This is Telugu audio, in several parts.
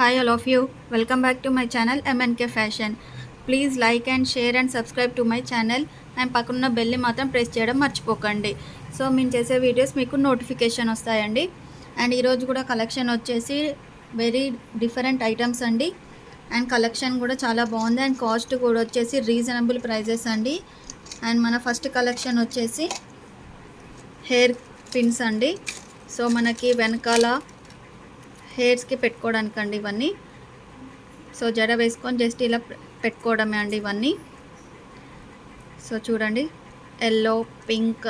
Hi all of you, welcome back to my channel MNK Fashion. Please like and share and subscribe to my channel and పక్కన బెల్ మాత్రం ప్రెస్ చేయడం మర్చిపోకండి. సో మేము చేసే వీడియోస్ మీకు నోటిఫికేషన్ వస్తాయండి. అండ్ ఈరోజు కూడా కలెక్షన్ వచ్చేసి వెరీ డిఫరెంట్ ఐటమ్స్ అండి. అండ్ కలెక్షన్ కూడా చాలా బాగుంది అండ్ కాస్ట్ కూడా వచ్చేసి రీజనబుల్ ప్రైజెస్ అండి. అండ్ మన ఫస్ట్ కలెక్షన్ వచ్చేసి హెయిర్ పిన్స్ అండి. సో మనకి వెనకాల హెయిర్స్కి పెట్టుకోవడానికండి ఇవన్నీ. సో జడ వేసుకొని జస్ట్ ఇలా పెట్టుకోవడమే అండి ఇవన్నీ. సో చూడండి, yellow, pink,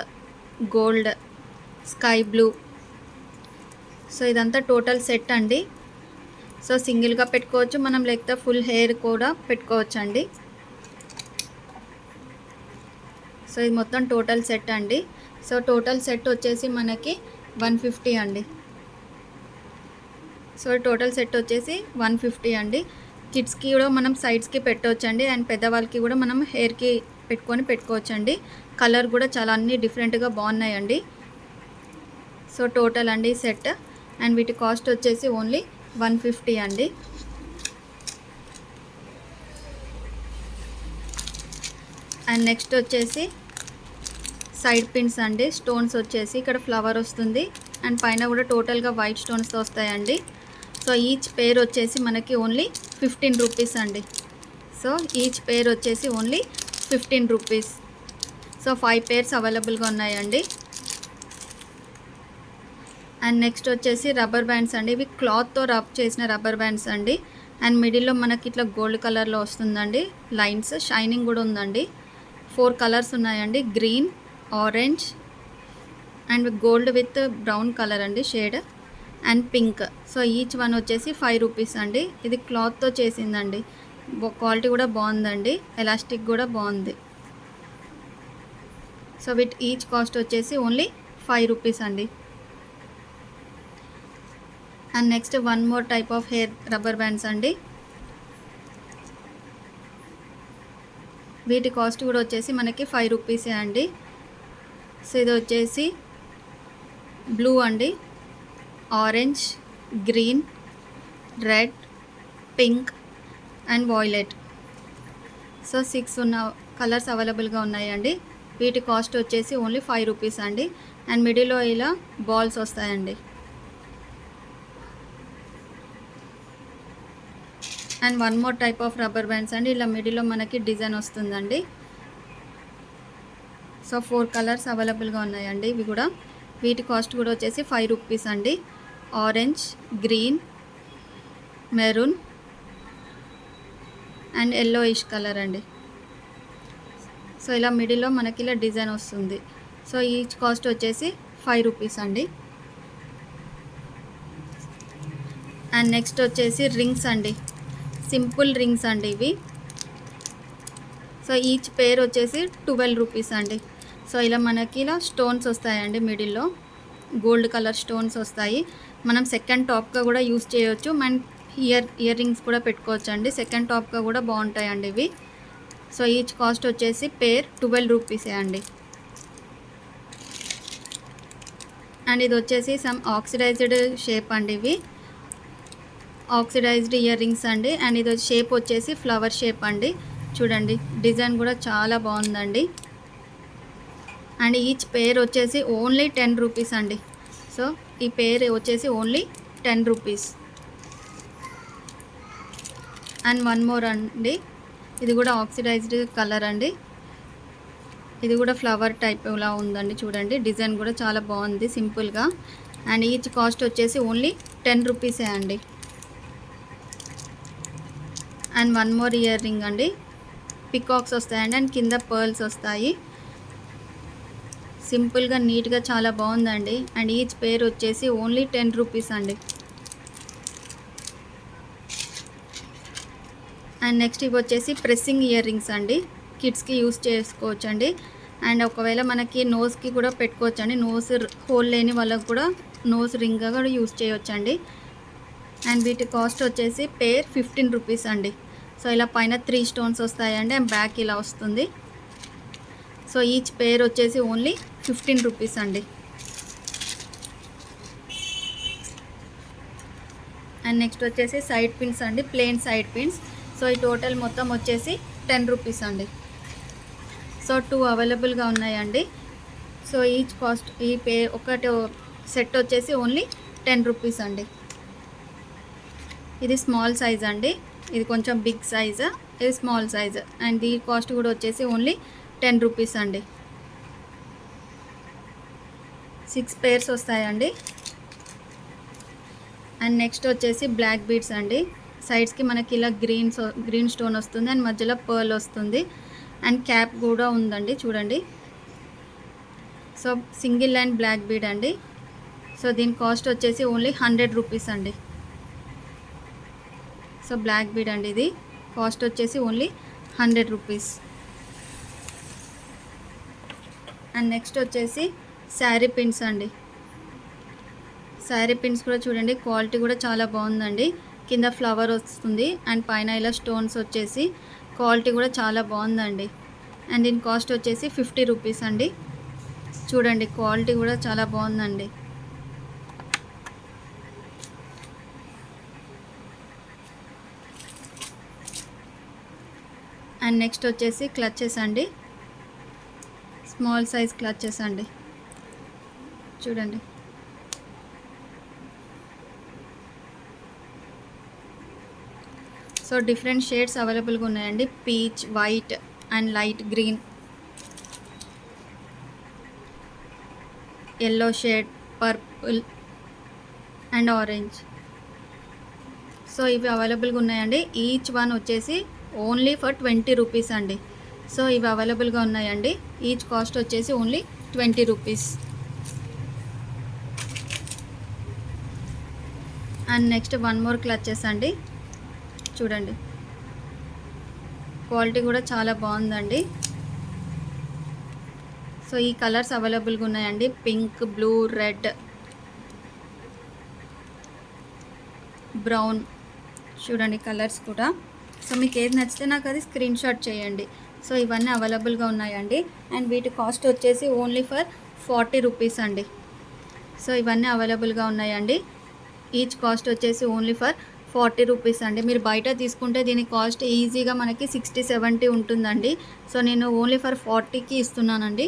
gold, sky blue. So ఇదంతా టోటల్ సెట్ అండి. సో సింగిల్గా పెట్టుకోవచ్చు మనం, లేకపోతే ఫుల్ హెయిర్ కూడా పెట్టుకోవచ్చు అండి. సో ఇది మొత్తం టోటల్ సెట్ అండి. సో టోటల్ సెట్ వచ్చేసి మనకి 150 అండి. సో టోటల్ సెట్ వచ్చేసి 150 అండి. కిడ్స్కి కూడా మనం సైడ్స్కి పెట్టవచ్చండి అండ్ పెద్దవాళ్ళకి కూడా మనం హెయిర్కి పెట్టుకోవచ్చండి. కలర్ కూడా చాలా అన్ని డిఫరెంట్గా బాగున్నాయండి. సో టోటల్ అండి సెట్ అండ్ వీటి కాస్ట్ వచ్చేసి ఓన్లీ 150 అండి. అండ్ నెక్స్ట్ వచ్చేసి సైడ్ పిన్స్ అండి. స్టోన్స్ వచ్చేసి ఇక్కడ ఫ్లవర్ వస్తుంది అండ్ పైన కూడా టోటల్గా వైట్ స్టోన్స్తో వస్తాయండి. సో ఈచ్ పేర్ వచ్చేసి మనకి ఓన్లీ 15 రూపీస్ అండి. సో ఈచ్ పేర్ వచ్చేసి ఓన్లీ 15 రూపీస్. సో 5 పేర్స్ అవైలబుల్గా ఉన్నాయండి. అండ్ నెక్స్ట్ వచ్చేసి రబ్బర్ బ్యాండ్స్ అండి. ఇవి క్లాత్తో రబ్ చేసిన రబ్బర్ బ్యాండ్స్ అండి. అండ్ మిడిల్లో మనకి ఇట్లా గోల్డ్ కలర్లో వస్తుందండి లైన్స్, షైనింగ్ కూడా ఉందండి. 4 కలర్స్ ఉన్నాయండి, green, orange and gold with brown colour అండి shade and pink. So each one వచ్చేసి 5 రూపీస్ అండి. ఇది క్లాత్తో చేసిందండి, క్వాలిటీ కూడా బాగుందండి, ఎలాస్టిక్ కూడా బాగుంది. సో విత్ ఈచ్ కాస్ట్ వచ్చేసి ఓన్లీ 5 రూపీస్ అండి. And next one more type of hair rubber bands అండి. వీటి కాస్ట్ కూడా వచ్చేసి మనకి 5 రూపీసే అండి. సో ఇది వచ్చేసి బ్లూ అండి, orange, green, red, pink and violet. So 6 ఉన్న కలర్స్ అవైలబుల్గా ఉన్నాయండి. వీటి కాస్ట్ వచ్చేసి ఓన్లీ 5 రూపీస్ అండి. అండ్ మిడిల్లో ఇలా బాల్స్ వస్తాయండి. And one more type of rubber bands అండి. ఇలా మిడిల్లో మనకి డిజైన్ వస్తుందండి. సో 4 కలర్స్ అవైలబుల్గా ఉన్నాయండి ఇవి కూడా. వీటి కాస్ట్ కూడా వచ్చేసి 5 రూపీస్ అండి. Orange, green, maroon and yellowish colour అండి. సో ఇలా మిడిల్లో మనకి ఇలా డిజైన్ వస్తుంది. సో ఈచ్ కాస్ట్ వచ్చేసి 5 రూపీస్ అండి. అండ్ నెక్స్ట్ వచ్చేసి రింగ్స్ అండి, సింపుల్ రింగ్స్ అండి ఇవి. సో ఈచ్ పేర్ వచ్చేసి 12 రూపీస్ అండి. సో ఇలా మనకి ఇలా స్టోన్స్ వస్తాయండి, మిడిల్లో గోల్డ్ కలర్ స్టోన్స్ వస్తాయి. మనం సెకండ్ టాప్గా కూడా యూస్ చేయవచ్చు. మన ఇయర్ రింగ్స్ కూడా పెట్టుకోవచ్చు అండి, సెకండ్ టాప్గా కూడా బాగుంటాయండి ఇవి. సో ఈచ్ కాస్ట్ వచ్చేసి పేర్ 12 రూపీసే అండి. అండ్ ఇది వచ్చేసి సమ్ ఆక్సిడైజ్డ్ షేప్ అండి ఇవి, ఆక్సిడైజ్డ్ ఇయర్ రింగ్స్ అండి. అండ్ ఇది షేప్ వచ్చేసి ఫ్లవర్ షేప్ అండి. చూడండి డిజైన్ కూడా చాలా బాగుందండి. అండ్ ఈచ్ పేర్ వచ్చేసి ఓన్లీ 10 రూపీస్ అండి. సో ఈ పేర్ వచ్చేసి only 10 rupees. And one more అండి, ఇది కూడా ఆక్సిడైజ్డ్ కలర్ అండి. ఇది కూడా ఫ్లవర్ టైప్ ఇలా ఉందండి. చూడండి డిజైన్ కూడా చాలా బాగుంది సింపుల్గా. అండ్ ఈచ్ కాస్ట్ వచ్చేసి ఓన్లీ 10 రూపీసే అండి. And one more ear ring అండి, పికాక్స్ వస్తాయండి అండ్ కింద పర్ల్స్ వస్తాయి. సింపుల్గా నీట్గా చాలా బాగుందండి. అండ్ ఈచ్ పేర్ వచ్చేసి ఓన్లీ 10 రూపీస్ అండి. అండ్ నెక్స్ట్ ఇవి వచ్చేసి ప్రెస్సింగ్ ఇయర్ రింగ్స్ అండి, కిడ్స్కి యూస్ చేసుకోవచ్చు అండి. అండ్ ఒకవేళ మనకి నోస్కి కూడా పెట్టుకోవచ్చు అండి, నోస్ హోల్ లేని వాళ్ళకు కూడా నోస్ రింగ్గా కూడా యూస్ చేయొచ్చండి. అండ్ వీటి కాస్ట్ వచ్చేసి పేర్ 15 రూపీస్ అండి. సో ఇలా పైన 3 స్టోన్స్ వస్తాయండి అండ్ బ్యాక్ ఇలా వస్తుంది. సో ఈచ్ పేర్ వచ్చేసి ఓన్లీ 15 రూపీస్ అండి. అండ్ నెక్స్ట్ వచ్చేసి సైడ్ పిన్స్ అండి, ప్లెయిన్ సైడ్ పిన్స్. సో ఈ టోటల్ మొత్తం వచ్చేసి 10 రూపీస్ అండి. సో 2 అవైలబుల్గా ఉన్నాయండి. సో ఈచ్ కాస్ట్ ఒకటి సెట్ వచ్చేసి ఓన్లీ 10 రూపీస్ అండి. ఇది స్మాల్ సైజ్ అండి, ఇది కొంచెం బిగ్ సైజ్, ఇది స్మాల్ సైజ్. అండ్ ఈ కాస్ట్ కూడా వచ్చేసి ఓన్లీ 10 రూపీస్ అండి. 6 పేర్స్ వస్తాయండి. అండ్ నెక్స్ట్ వచ్చేసి బ్లాక్ బీడ్స్ అండి. సైడ్స్కి మనకి ఇలా గ్రీన్ స్టోన్ వస్తుంది అండ్ మధ్యలో పర్ల్ వస్తుంది. అండ్ క్యాప్ కూడా ఉందండి చూడండి. So single line black bead అండి. సో దీని కాస్ట్ వచ్చేసి ఓన్లీ 100 రూపీస్ అండి. సో బ్లాక్ బీడ్ అండి, ఇది కాస్ట్ వచ్చేసి ఓన్లీ 100 రూపీస్. అండ్ నెక్స్ట్ వచ్చేసి శారీ పిన్స్ అండి. శారీ పిన్స్ కూడా చూడండి, క్వాలిటీ కూడా చాలా బాగుందండి. కింద ఫ్లవర్ వస్తుంది అండ్ పైన ఇలా స్టోన్స్ వచ్చేసి క్వాలిటీ కూడా చాలా బాగుందండి. అండ్ దీని కాస్ట్ వచ్చేసి 50 రూపీస్ అండి. చూడండి క్వాలిటీ కూడా చాలా బాగుందండి. అండ్ నెక్స్ట్ వచ్చేసి క్లచెస్ అండి, స్మాల్ సైజ్ క్లచెస్ అండి. చూడండి సో డిఫరెంట్ షేడ్స్ అవైలబుల్గా ఉన్నాయండి. Peach, white and light green, yellow shade, purple and orange. So ఇవి అవైలబుల్గా ఉన్నాయండి. ఈచ్ వన్ వచ్చేసి ఓన్లీ ఫర్ 20 రూపీస్ అండి. సో ఇవి అవైలబుల్గా ఉన్నాయండి. ఈచ్ కాస్ట్ వచ్చేసి only 20 rupees. And next one more clutches అండి. చూడండి క్వాలిటీ కూడా చాలా బాగుందండి. సో ఈ కలర్స్ అవైలబుల్గా ఉన్నాయండి, పింక్, బ్లూ, రెడ్, బ్రౌన్. చూడండి కలర్స్ కూడా. సో మీకు ఏది నచ్చితే నాకు అది స్క్రీన్ షాట్ చేయండి. సో ఇవన్నీ అవైలబుల్గా ఉన్నాయండి. అండ్ వీటి కాస్ట్ వచ్చేసి ఓన్లీ ఫర్ 40 రూపీస్ అండి. సో ఇవన్నీ అవైలబుల్గా ఉన్నాయండి. ఈచ్ కాస్ట్ వచ్చేసి ఓన్లీ ఫర్ 40 రూపీస్ అండి. మీరు బయట తీసుకుంటే దీని కాస్ట్ ఈజీగా మనకి 60-70 ఉంటుందండి. సో నేను ఓన్లీ ఫర్ 40కి ఇస్తున్నానండి.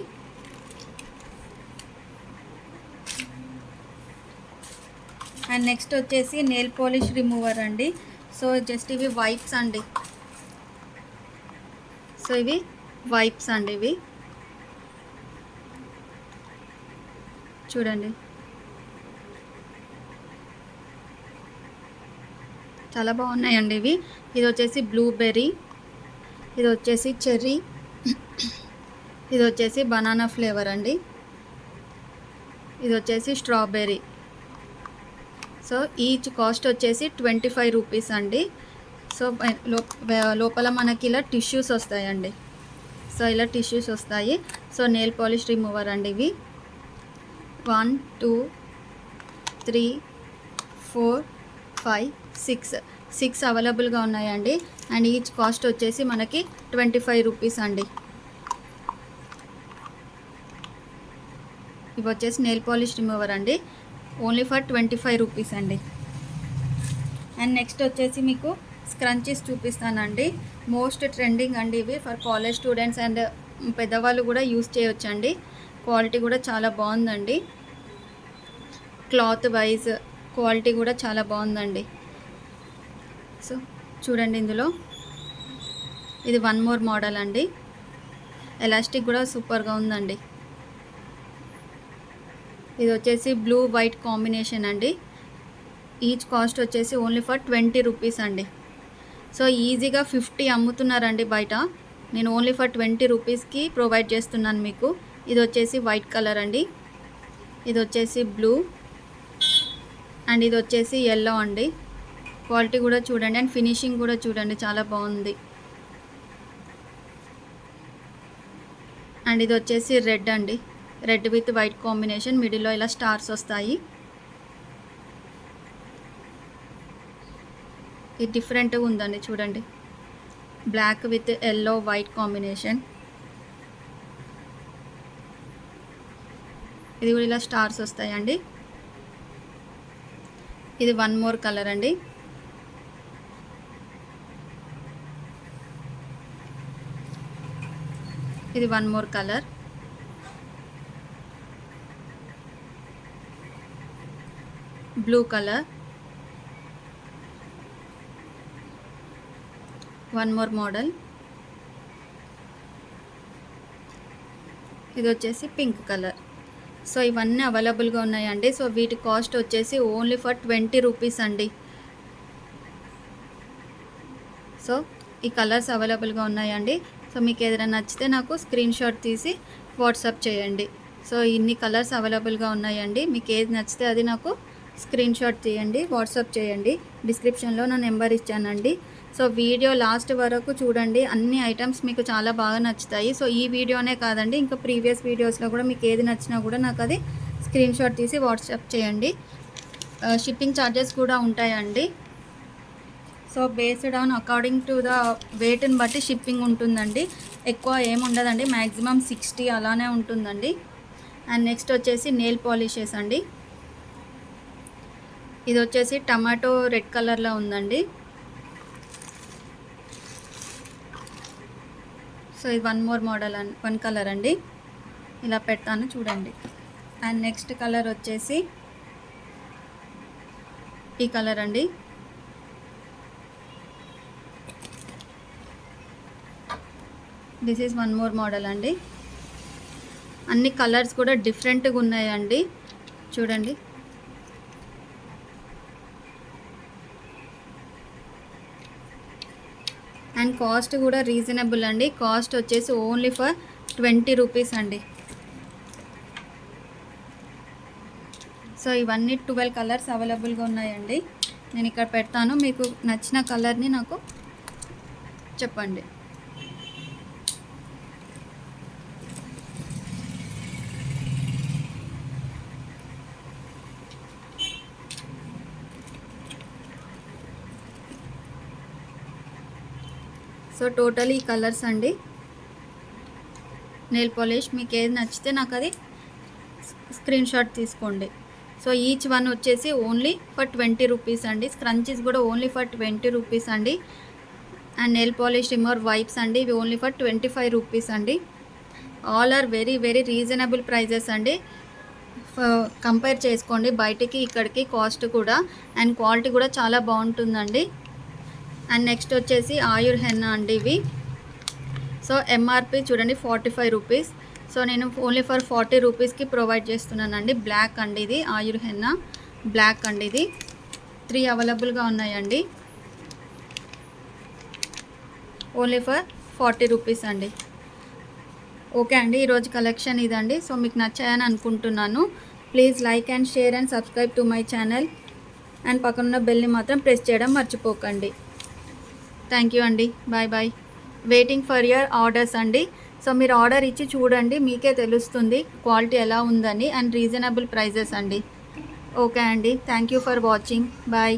అండ్ నెక్స్ట్ వచ్చేసి నెయిల్ పాలిష్ రిమూవర్ అండి. సో జస్ట్ ఇవి వైప్స్ అండి. సో ఇవి వైప్స్ అండి. ఇవి చూడండి చాలా బాగున్నాయండి ఇవి. ఇది వచ్చేసి బ్లూబెర్రీ, ఇది వచ్చేసి చెర్రీ, ఇది వచ్చేసి బనానా ఫ్లేవర్ అండి, ఇది వచ్చేసి స్ట్రాబెర్రీ. సో ఈచ్ కాస్ట్ వచ్చేసి 25 రూపీస్ అండి. సో లోపల మనకి ఇలా టిష్యూస్ వస్తాయండి. సో ఇలా టిష్యూస్ వస్తాయి. సో నెయిల్ పాలిష్ రిమూవర్ అండి ఇవి. 1 2 3 4 5 6 అవైలబుల్గా ఉన్నాయండి. అండ్ ఈచ్ కాస్ట్ వచ్చేసి మనకి 25 రూపీస్ అండి. ఇవి వచ్చేసి నెయిల్ పాలిష్ రిమూవర్ అండి, ఓన్లీ ఫర్ 25 రూపీస్ అండి. అండ్ నెక్స్ట్ వచ్చేసి మీకు స్క్రంచీస్ చూపిస్తానండి. మోస్ట్ ట్రెండింగ్ అండి ఇవి ఫర్ కాలేజ్ స్టూడెంట్స్ అండ్ పెద్దవాళ్ళు కూడా యూస్ చేయొచ్చండి. క్వాలిటీ కూడా చాలా బాగుందండి. క్లాత్ వైజ్ క్వాలిటీ కూడా చాలా బాగుందండి. సో చూడండి ఇందులో ఇది వన్ మోర్ మోడల్ అండి. ఎలాస్టిక్ కూడా సూపర్గా ఉందండి. ఇది వచ్చేసి బ్లూ వైట్ కాంబినేషన్ అండి. ఈచ్ కాస్ట్ వచ్చేసి ఓన్లీ ఫర్ 20 రూపీస్ అండి. సో ఈజీగా 50 అమ్ముతున్నారండి బయట. నేను ఓన్లీ ఫర్ 20 రూపీస్కి ప్రొవైడ్ చేస్తున్నాను మీకు. ఇది వచ్చేసి వైట్ కలర్ అండి, ఇది వచ్చేసి బ్లూ అండ్ ఇది వచ్చేసి ఎల్లో అండి. క్వాలిటీ కూడా చూడండి అండ్ ఫినిషింగ్ కూడా చూడండి చాలా బాగుంది. అండ్ ఇది వచ్చేసి రెడ్ అండి, రెడ్ విత్ వైట్ కాంబినేషన్, మిడిల్లో ఇలా స్టార్స్ వస్తాయి. ఇది డిఫరెంట్గా ఉందండి చూడండి, black with yellow white combination. ఇది కూడా ఇలా స్టార్స్ వస్తాయండి. ఇది వన్ మోర్ కలర్ అండి. ఇది one more colour, blue colour, one more model, ఇది వచ్చేసి పింక్ కలర్. సో ఇవన్నీ అవైలబుల్గా ఉన్నాయండి. సో వీటి కాస్ట్ వచ్చేసి ఓన్లీ ఫర్ 20 రూపీస్ అండి. సో ఈ కలర్స్ అవైలబుల్గా ఉన్నాయండి. సో మీకు ఏదైనా నచ్చితే నాకు స్క్రీన్ షాట్ తీసి వాట్సాప్ చేయండి. సో ఇన్ని కలర్స్ అవైలబుల్గా ఉన్నాయండి. మీకు ఏది నచ్చితే అది నాకు స్క్రీన్ షాట్ తీయండి, వాట్సాప్ చేయండి. డిస్క్రిప్షన్లో నా నెంబర్ ఇచ్చానండి. సో వీడియో లాస్ట్ వరకు చూడండి, అన్ని ఐటమ్స్ మీకు చాలా బాగా నచ్చుతాయి. సో ఈ వీడియోనే కాదండి, ఇంకా ప్రీవియస్ వీడియోస్లో కూడా మీకు ఏది నచ్చినా కూడా నాకు అది స్క్రీన్ షాట్ తీసి వాట్సాప్ చేయండి. షిప్పింగ్ ఛార్జెస్ కూడా ఉంటాయండి. So based on according to the వెయిట్ని బట్టి షిప్పింగ్ ఉంటుందండి. ఎక్కువ ఏముండదండి, మ్యాక్సిమం 60 అలానే ఉంటుందండి. అండ్ నెక్స్ట్ వచ్చేసి నెయిల్ పాలిషెస్ అండి. ఇది వచ్చేసి టమాటో రెడ్ కలర్లో ఉందండి. సో ఇది one more model and one colour అండి. ఇలా పెడతాను చూడండి. అండ్ నెక్స్ట్ కలర్ వచ్చేసి ఈ కలర్ అండి. This is one more model అండి. అన్ని కలర్స్ కూడా డిఫరెంట్గా ఉన్నాయండి, చూడండి. అండ్ కాస్ట్ కూడా రీజనబుల్ అండి. కాస్ట్ వచ్చేసి ఓన్లీ ఫర్ 20 రూపీస్ అండి. సో ఇవన్నీ 12 కలర్స్ అవైలబుల్గా ఉన్నాయండి. నేను ఇక్కడ పెడతాను, మీకు నచ్చిన కలర్ని నాకు చెప్పండి. సో టోటల్ ఈ కలర్స్ అండి. నెయిల్ పాలిష్ మీకు ఏది నచ్చితే నాకు అది స్క్రీన్ షాట్ తీసుకోండి. సో ఈచ్ వన్ వచ్చేసి ఓన్లీ ఫర్ 20 రూపీస్ అండి. స్క్రంచీస్ కూడా ఓన్లీ ఫర్ 20 రూపీస్ అండి. And nail polish remover wipes అండి, ఇవి ఓన్లీ ఫర్ 25 రూపీస్ అండి. All are very very reasonable prices అండి. కంపేర్ చేసుకోండి బయటికి ఇక్కడికి కాస్ట్ కూడా. అండ్ క్వాలిటీ కూడా చాలా బాగుంటుందండి. అండ్ నెక్స్ట్ వచ్చేసి ఆయుర్ హెన్నా అండి ఇవి. సో ఎంఆర్పి చూడండి 45 రూపీస్. సో నేను ఓన్లీ ఫర్ 40 రూపీస్కి ప్రొవైడ్ చేస్తున్నానండి. బ్లాక్ అండి ఇది, ఆయుర్ హెన్నా బ్లాక్ అండి ఇది. 3 అవైలబుల్గా ఉన్నాయండి, ఓన్లీ ఫర్ 40 రూపీస్ అండి. ఓకే అండి, ఈరోజు కలెక్షన్ ఇదండి. సో మీకు నచ్చాయని అనుకుంటున్నాను. Please like and share and subscribe to my channel. And పక్కనున్న బెల్ని మాత్రం ప్రెస్ చేయడం మర్చిపోకండి. థ్యాంక్ యూ అండి, bye bye. Waiting for your orders అండి. సో మీరు ఆర్డర్ ఇచ్చి చూడండి, మీకే తెలుస్తుంది క్వాలిటీ ఎలా ఉందని. అండ్ రీజనబుల్ ప్రైజెస్ అండి. ఓకే అండి, thank you for watching, bye.